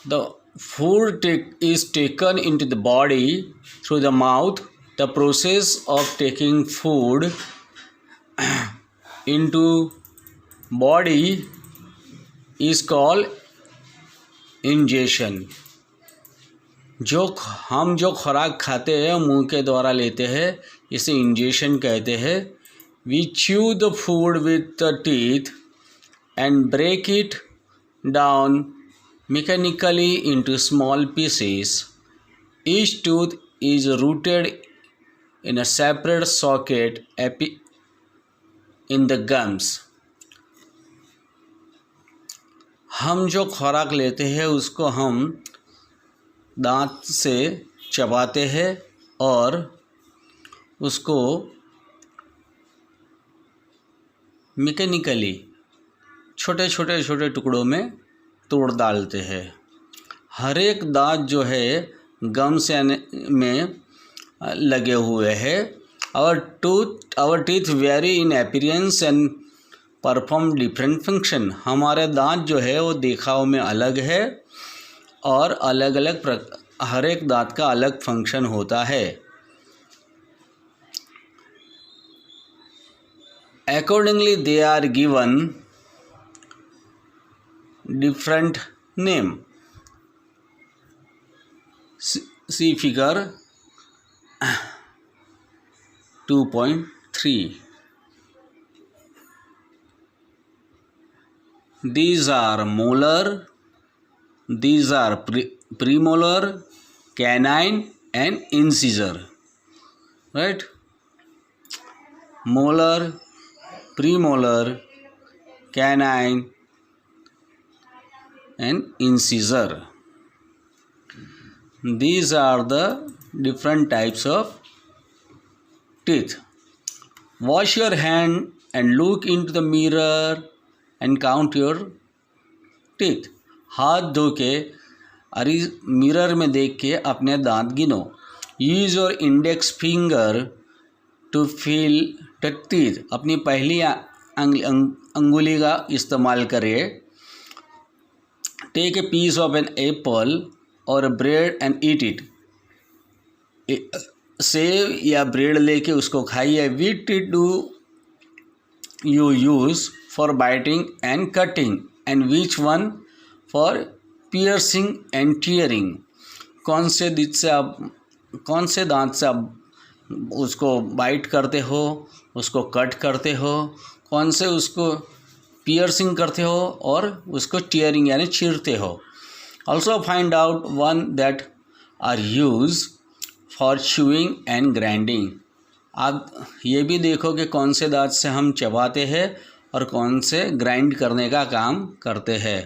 The food is taken into the body through the mouth. The process of taking food into body is called ingestion. हम जो खुराक खाते हैं मुंह के द्वारा लेते हैं इसे इंजेशन कहते हैं. We chew the food with the teeth and break it down mechanically into small pieces. Each tooth is rooted in a separate socket in the gums. हम जो खुराक लेते हैं उसको हम दांत से चबाते हैं और उसको मैकेनिकली छोटे छोटे छोटे टुकड़ों में तोड़ डालते हैं. हर एक दांत जो है गम्स में लगे हुए हैं. Our teeth vary in appearance and perform different function. हमारे दांत जो है वो देखाव में अलग है और अलग अलग हर एक दांत का अलग फंक्शन होता है. Accordingly they are given different name. See figure 2.3. These are molar, these are premolar, canine and incisor. Right? Molar, premolar, canine and incisor. These are the different types of teeth. Wash your hand and look into the mirror and count your teeth. हाथ धो के अरे mirror में देख के अपने दांत गिनो. Use your index finger to feel the teeth. अपनी पहली अंगुली का इस्तेमाल करें. Take a piece of an apple और ब्रेड एंड ईट इट. सेब या ब्रेड लेके उसको खाइए. Which teeth do you use for biting and cutting and which one for piercing and tearing. कौन से दांत से आप उसको बाइट करते हो, उसको कट करते हो, कौन से उसको पियर्सिंग करते हो और उसको टीयरिंग यानी चीरते हो. Also find out one that are used for chewing and grinding. आप ये भी देखो कि कौन से दांत से हम चबाते हैं और कौन से ग्राइंड करने का काम करते हैं.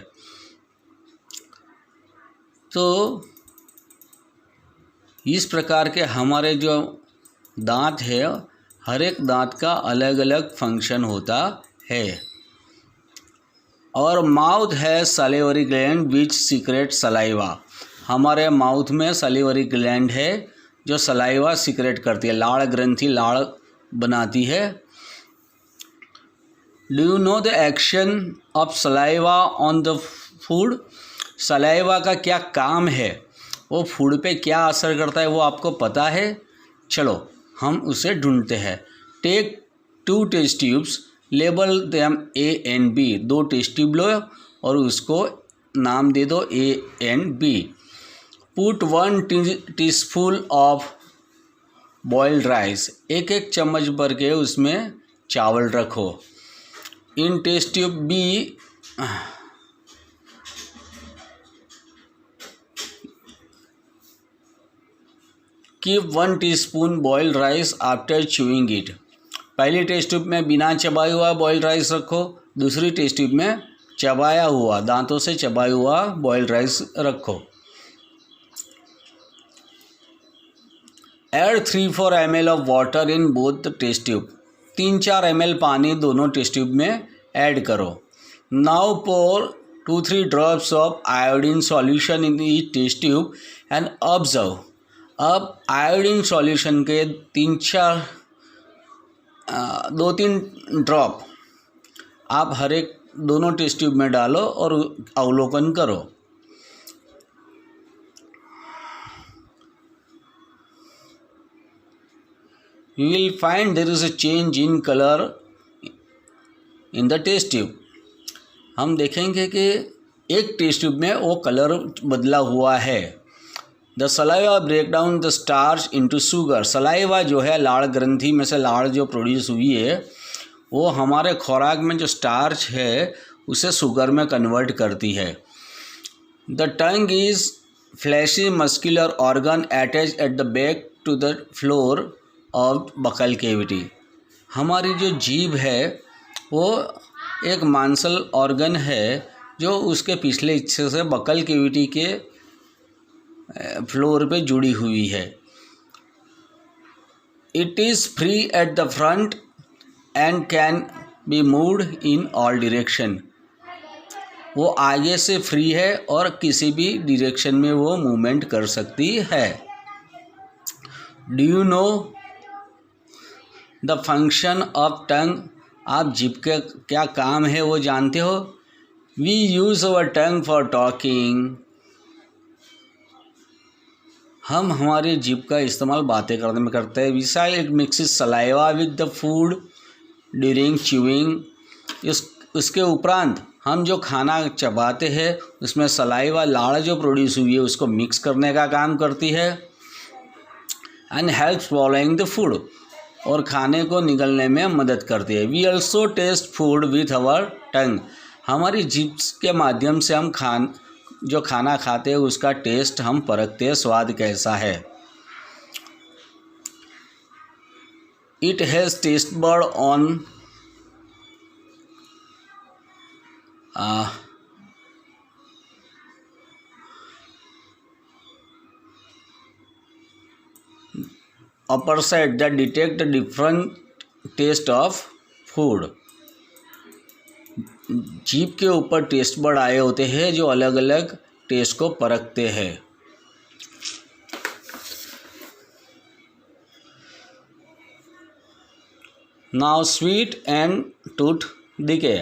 तो इस प्रकार के हमारे जो दांत है हर एक दांत का अलग अलग फंक्शन होता है. और माउथ है salivary gland which secret saliva. हमारे माउथ में सलेवरी ग्लैंड है जो सलाइवा सीक्रेट करती है. लाड़ ग्रंथि लाड़ बनाती है. Do you know the action of saliva on the food. Saliva का क्या काम है, वो फूड पे क्या असर करता है वो आपको पता है. चलो हम उसे ढूंढते हैं. Take 2 test tubes, label them A and B. 2 test tube लो और उसको नाम दे दो A and B. Put 1 teaspoon of boiled rice. एक चम्मच भर के उसमें चावल रखो. In test tube B keep 1 teaspoon boiled rice after chewing it. पहली टेस्ट ट्यूब में बिना चबाया हुआ बॉइल्ड राइस रखो. दूसरी टेस्ट ट्यूब में चबाया हुआ दांतों से चबाया हुआ बॉइल्ड राइस रखो. Add 3-4 ml of water in both the test tube. 3-4 ml पानी दोनों टेस्ट ट्यूब में ऐड करो. Now pour 2-3 drops of iodine solution in each test tube and observe. अब आयोडीन सॉल्यूशन के 2-3 ड्रॉप आप हर एक दोनों टेस्ट ट्यूब में डालो और अवलोकन करो. you will find there is a change in color in the test tube. हम देखेंगे कि एक टेस्ट ट्यूब में वो कलर बदला हुआ है. The saliva break down the starch into sugar. Saliva जो है, लाड़ ग्रंथि में से लाड़ जो प्रोड्यूस हुई है वो हमारे खुराक में जो स्टार्च है उसे शुगर में कन्वर्ट करती है. The tongue is fleshy muscular organ attach at the back to the floor of buccal cavity. हमारी जो जीभ है वो एक मांसल ऑर्गन है जो उसके पिछले हिस्से से बकल कैविटी के फ्लोर पे जुड़ी हुई है. It is free at the front end can be moved in all direction. वो आगे से फ्री है और किसी भी डायरेक्शन में वो मूवमेंट कर सकती है. Do you know the function of tongue. आप जीभ के क्या काम है वो जानते हो. We use our tongue for talking. हम हमारी जीभ का इस्तेमाल बातें करने में करते हैं. While it mixes saliva with the food during chewing. उसके उपरांत हम जो खाना चबाते हैं उसमें सलाइवा, लाड़ जो प्रोड्यूस हुई है उसको मिक्स करने का काम करती है. And help swallowing the food. और खाने को निगलने में मदद करती है. We also taste food with our tongue. हमारी जीभ के माध्यम से हम जो खाना खाते हैं उसका टेस्ट हम परखते हैं, स्वाद कैसा है. It has taste bud on upper side that detect the different taste of food. जीभ के ऊपर टेस्ट बड आए होते हैं जो अलग अलग टेस्ट को परखते हैं. Now sweet and tooth decay.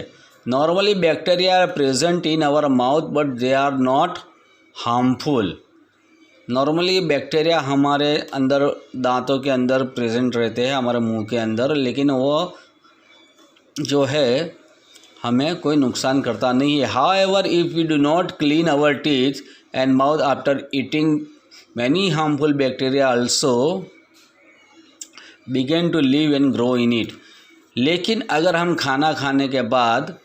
Normally bacteria are present in our mouth but they are not harmful. Normally bacteria हमारे अंदर दांतों के अंदर प्रेजेंट रहते हैं, हमारे मुंह के अंदर, लेकिन वो जो है हमें कोई नुकसान करता नहीं है. However if we do not clean our teeth and mouth after eating many harmful bacteria also begin to live and grow in it. लेकिन अगर हम खाना खाने के बाद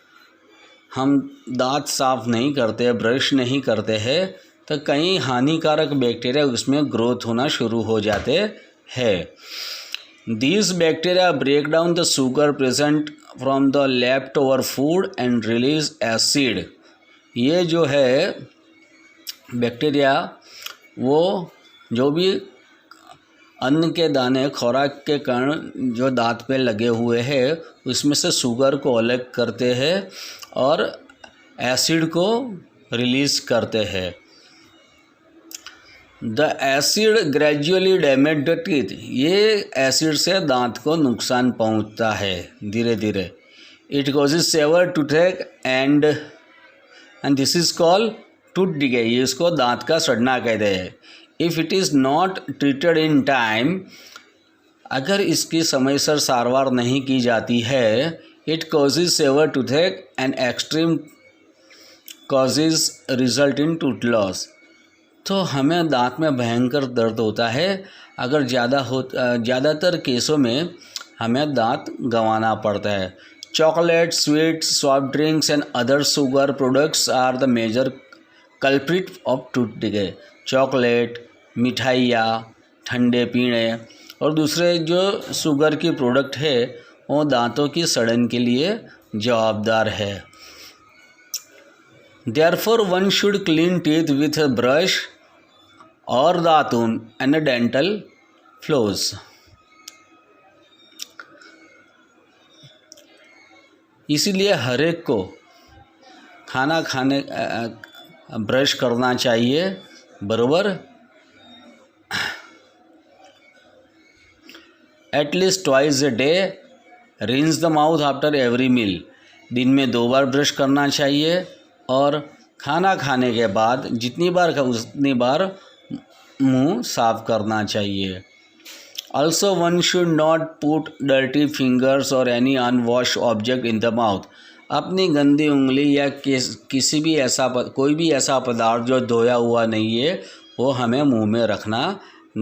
हम दांत साफ नहीं करते, ब्रश नहीं करते हैं, तो कई हानिकारक बैक्टीरिया उसमें ग्रोथ होना शुरू हो जाते हैं. These bacteria break down the sugar present from the leftover food and release acid. ये जो है बैक्टीरिया वो जो भी अन्न के दाने, खुराक के कण जो दांत पे लगे हुए हैं उसमें से शुगर को अलग करते हैं और एसिड को रिलीज़ करते हैं. The acid gradually damage the teeth. ये एसिड से दांत को नुकसान पहुंचता है धीरे धीरे. It causes severe toothache and this is called tooth decay. ये इसको दांत का सड़ना कहते हैं. If it is not treated in time, अगर इसकी समयसर सारवार नहीं की जाती है, it causes severe toothache and extreme causes result in tooth loss. तो हमें दांत में भयंकर दर्द होता है. अगर ज़्यादातर केसों में हमें दांत गंवाना पड़ता है. Chocolate, sweets, soft drinks and other sugar products are the major culprit of tooth decay. Chocolate, मिठाइयाँ, ठंडे पीने और दूसरे जो शुगर की प्रोडक्ट है वो दांतों की सड़न के लिए जवाबदार है. Therefore, one should clean teeth with a brush or दातून and a dental floss. इसीलिए हर एक को खाना खाने ब्रश करना चाहिए बरोबर. At least twice a day. Rinse the mouth after every meal. दिन में 2 बार ब्रश करना चाहिए और खाना खाने के बाद जितनी बार उतनी बार मुंह साफ करना चाहिए. Also one should not put dirty fingers और any unwash object in the mouth. अपनी गंदी उंगली या कोई भी ऐसा पदार्थ जो धोया हुआ नहीं है वो हमें मुंह में रखना